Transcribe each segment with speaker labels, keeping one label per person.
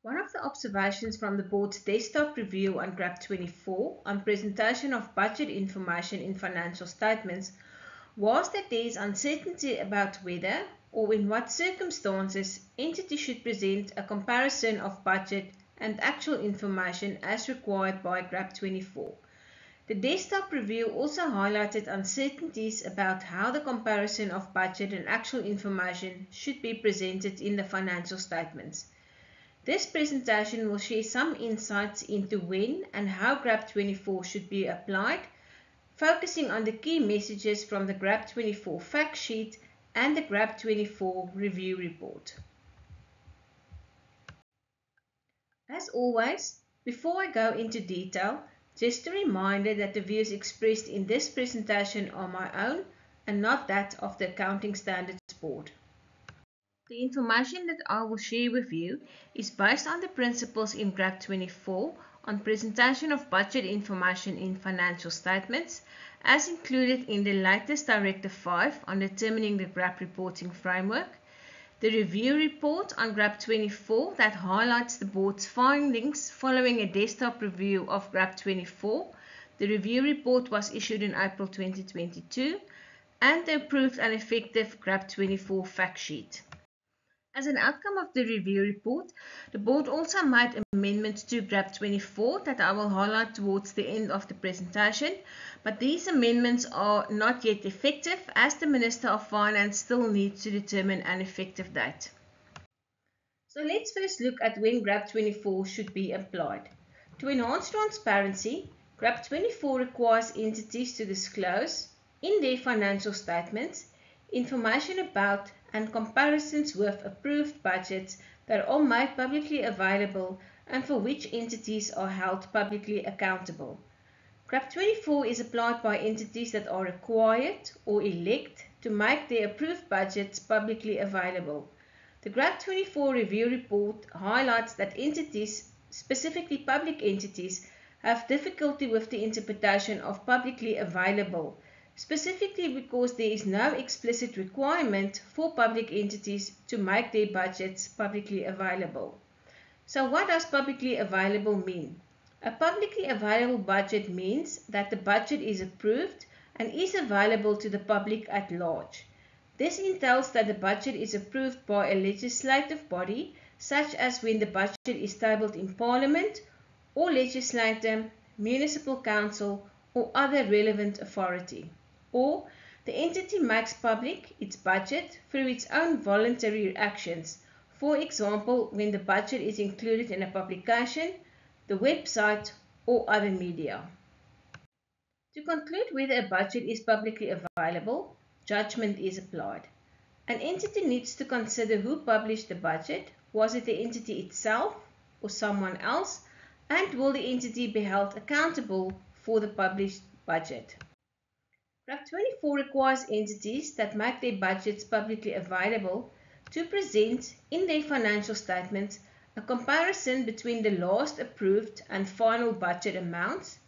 Speaker 1: One of the observations from the board's desktop review on GRAP 24 on presentation of budget information in financial statements was that there is uncertainty about whether or in what circumstances entities should present a comparison of budget and actual information as required by GRAP 24. The desktop review also highlighted uncertainties about how the comparison of budget and actual information should be presented in the financial statements. This presentation will share some insights into when and how GRAP 24 should be applied, focusing on the key messages from the GRAP 24 fact sheet and the GRAP 24 review report. As always, before I go into detail, just a reminder that the views expressed in this presentation are my own and not that of the Accounting Standards Board. The information that I will share with you is based on the principles in GRAP 24 on presentation of budget information in financial statements, as included in the latest Directive 5 on determining the GRAP reporting framework, the review report on GRAP 24 that highlights the board's findings following a desktop review of GRAP 24. The review report was issued in April 2022, and the approved and effective GRAP 24 fact sheet. As an outcome of the review report, the board also made amendments to GRAP 24 that I will highlight towards the end of the presentation, but these amendments are not yet effective as the Minister of Finance still needs to determine an effective date. So let's first look at when GRAP 24 should be applied. To enhance transparency, GRAP 24 requires entities to disclose in their financial statements information about and comparisons with approved budgets that are made publicly available and for which entities are held publicly accountable. GRAP 24 is applied by entities that are required or elect to make their approved budgets publicly available. The GRAP 24 review report highlights that entities, specifically public entities, have difficulty with the interpretation of publicly available, specifically because there is no explicit requirement for public entities to make their budgets publicly available. So what does publicly available mean? A publicly available budget means that the budget is approved and is available to the public at large. This entails that the budget is approved by a legislative body, such as when the budget is tabled in Parliament, or legislature, municipal council, or other relevant authority. Or the entity makes public its budget through its own voluntary actions, for example, when the budget is included in a publication, the website, or other media. To conclude whether a budget is publicly available, judgment is applied. An entity needs to consider who published the budget, was it the entity itself or someone else, and will the entity be held accountable for the published budget. GRAP 24 requires entities that make their budgets publicly available to present in their financial statements a comparison between the last approved and final budget amounts,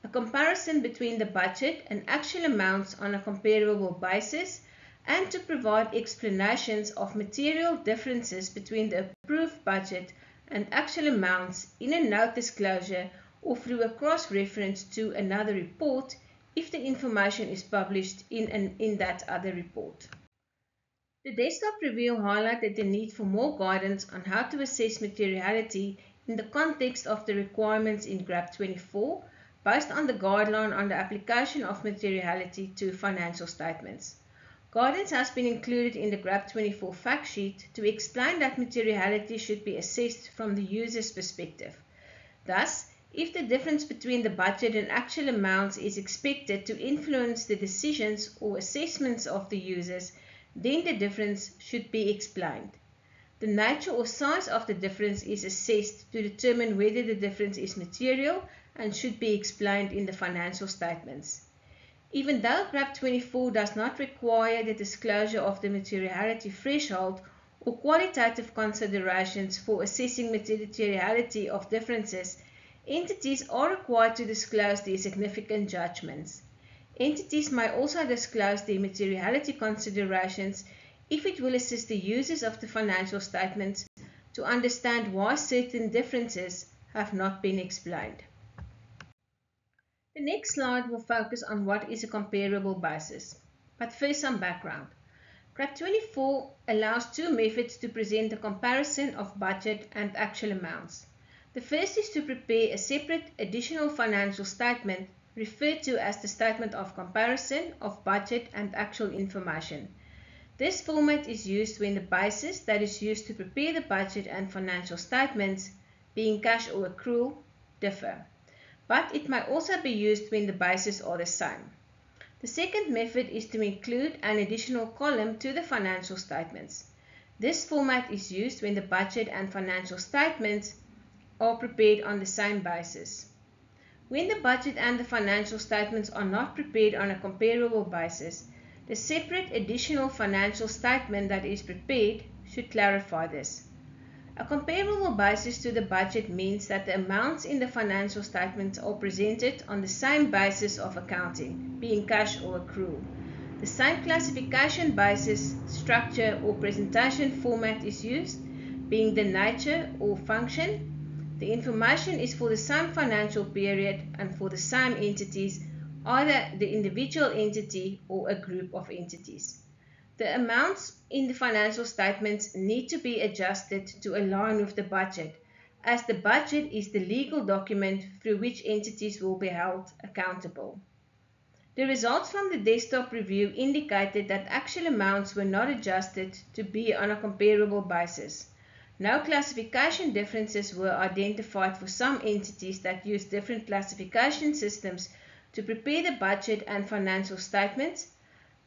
Speaker 1: a comparison between the budget and actual amounts on a comparable basis, and to provide explanations of material differences between the approved budget and actual amounts in a note disclosure or through a cross-reference to another report if the information is published in that other report. The desktop review highlighted the need for more guidance on how to assess materiality in the context of the requirements in GRAP 24 based on the guideline on the application of materiality to financial statements. Guidance has been included in the GRAP 24 fact sheet to explain that materiality should be assessed from the user's perspective. Thus, if the difference between the budget and actual amounts is expected to influence the decisions or assessments of the users, then the difference should be explained. The nature or size of the difference is assessed to determine whether the difference is material and should be explained in the financial statements. Even though GRAP 24 does not require the disclosure of the materiality threshold or qualitative considerations for assessing materiality of differences, entities are required to disclose their significant judgments. Entities may also disclose their materiality considerations if it will assist the users of the financial statements to understand why certain differences have not been explained. The next slide will focus on what is a comparable basis. But first, some background. GRAP 24 allows two methods to present a comparison of budget and actual amounts. The first is to prepare a separate additional financial statement referred to as the statement of comparison of budget and actual information. This format is used when the basis that is used to prepare the budget and financial statements, being cash or accrual, differ. But it may also be used when the bases are the same. The second method is to include an additional column to the financial statements. This format is used when the budget and financial statements are prepared on the same basis. When the budget and the financial statements are not prepared on a comparable basis, the separate additional financial statement that is prepared should clarify this. A comparable basis to the budget means that the amounts in the financial statements are presented on the same basis of accounting, being cash or accrual. The same classification basis, structure or presentation format is used, being the nature or function. The information is for the same financial period and for the same entities, either the individual entity or a group of entities. The amounts in the financial statements need to be adjusted to align with the budget, as the budget is the legal document through which entities will be held accountable. The results from the desktop review indicated that actual amounts were not adjusted to be on a comparable basis. No classification differences were identified for some entities that use different classification systems to prepare the budget and financial statements,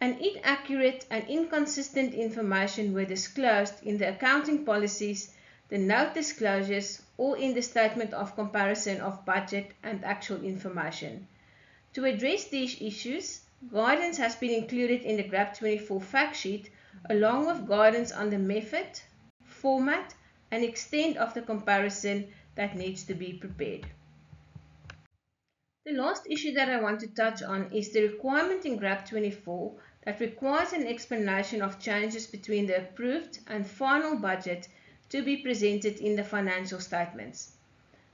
Speaker 1: and inaccurate and inconsistent information were disclosed in the accounting policies, the note disclosures, or in the statement of comparison of budget and actual information. To address these issues, guidance has been included in the GRAP 24 fact sheet, along with guidance on the method, format, and extent of the comparison that needs to be prepared. The last issue that I want to touch on is the requirement in GRAP 24 that requires an explanation of changes between the approved and final budget to be presented in the financial statements.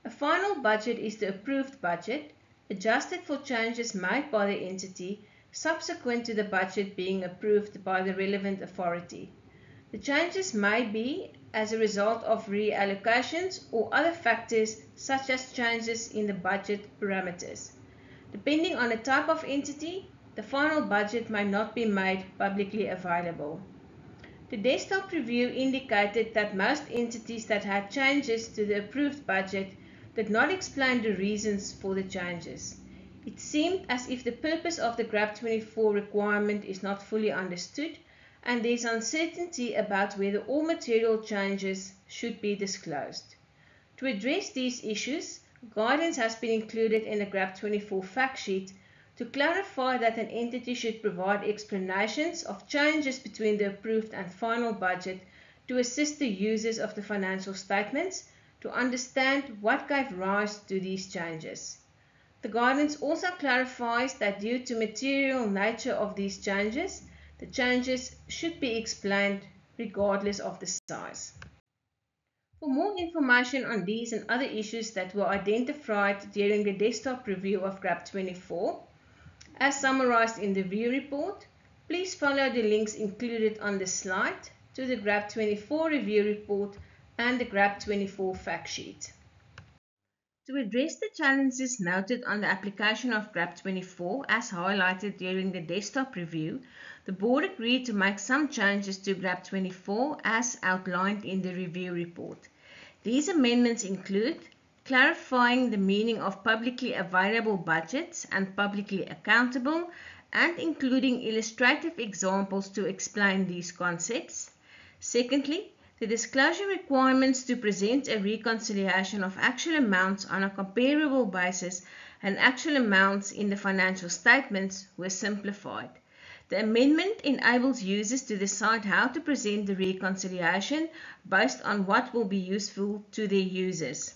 Speaker 1: A final budget is the approved budget, adjusted for changes made by the entity subsequent to the budget being approved by the relevant authority. The changes may be as a result of reallocations or other factors such as changes in the budget parameters. Depending on the type of entity, the final budget may not be made publicly available. The desktop review indicated that most entities that had changes to the approved budget did not explain the reasons for the changes. It seemed as if the purpose of the GRAP 24 requirement is not fully understood, and there is uncertainty about whether all material changes should be disclosed. To address these issues, guidance has been included in the GRAP 24 fact sheet to clarify that an entity should provide explanations of changes between the approved and final budget to assist the users of the financial statements to understand what gave rise to these changes. The guidance also clarifies that due to material nature of these changes, the changes should be explained regardless of the size. For more information on these and other issues that were identified during the desktop review of GRAP 24, as summarized in the review report, please follow the links included on the slide to the GRAP 24 review report and the GRAP 24 fact sheet. To address the challenges noted on the application of GRAP 24 as highlighted during the desktop review, the board agreed to make some changes to GRAP 24 as outlined in the review report. These amendments include clarifying the meaning of publicly available budgets and publicly accountable, and including illustrative examples to explain these concepts. Secondly, the disclosure requirements to present a reconciliation of actual amounts on a comparable basis and actual amounts in the financial statements were simplified. The amendment enables users to decide how to present the reconciliation based on what will be useful to their users.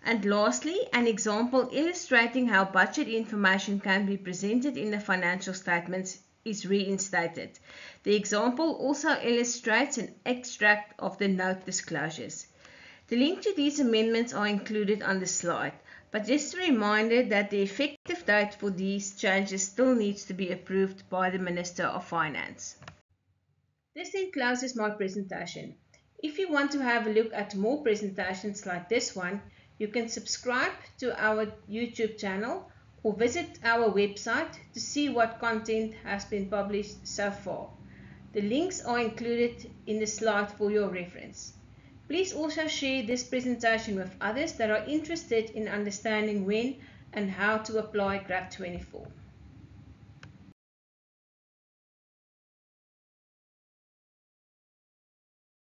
Speaker 1: And lastly, an example illustrating how budget information can be presented in the financial statements is reinstated. The example also illustrates an extract of the note disclosures. The link to these amendments are included on the slide, but just a reminder that the effective date for these changes still needs to be approved by the Minister of Finance. This then closes my presentation. If you want to have a look at more presentations like this one, you can subscribe to our YouTube channel or visit our website to see what content has been published so far. The links are included in the slide for your reference. Please also share this presentation with others that are interested in understanding when and how to apply GRAP 24.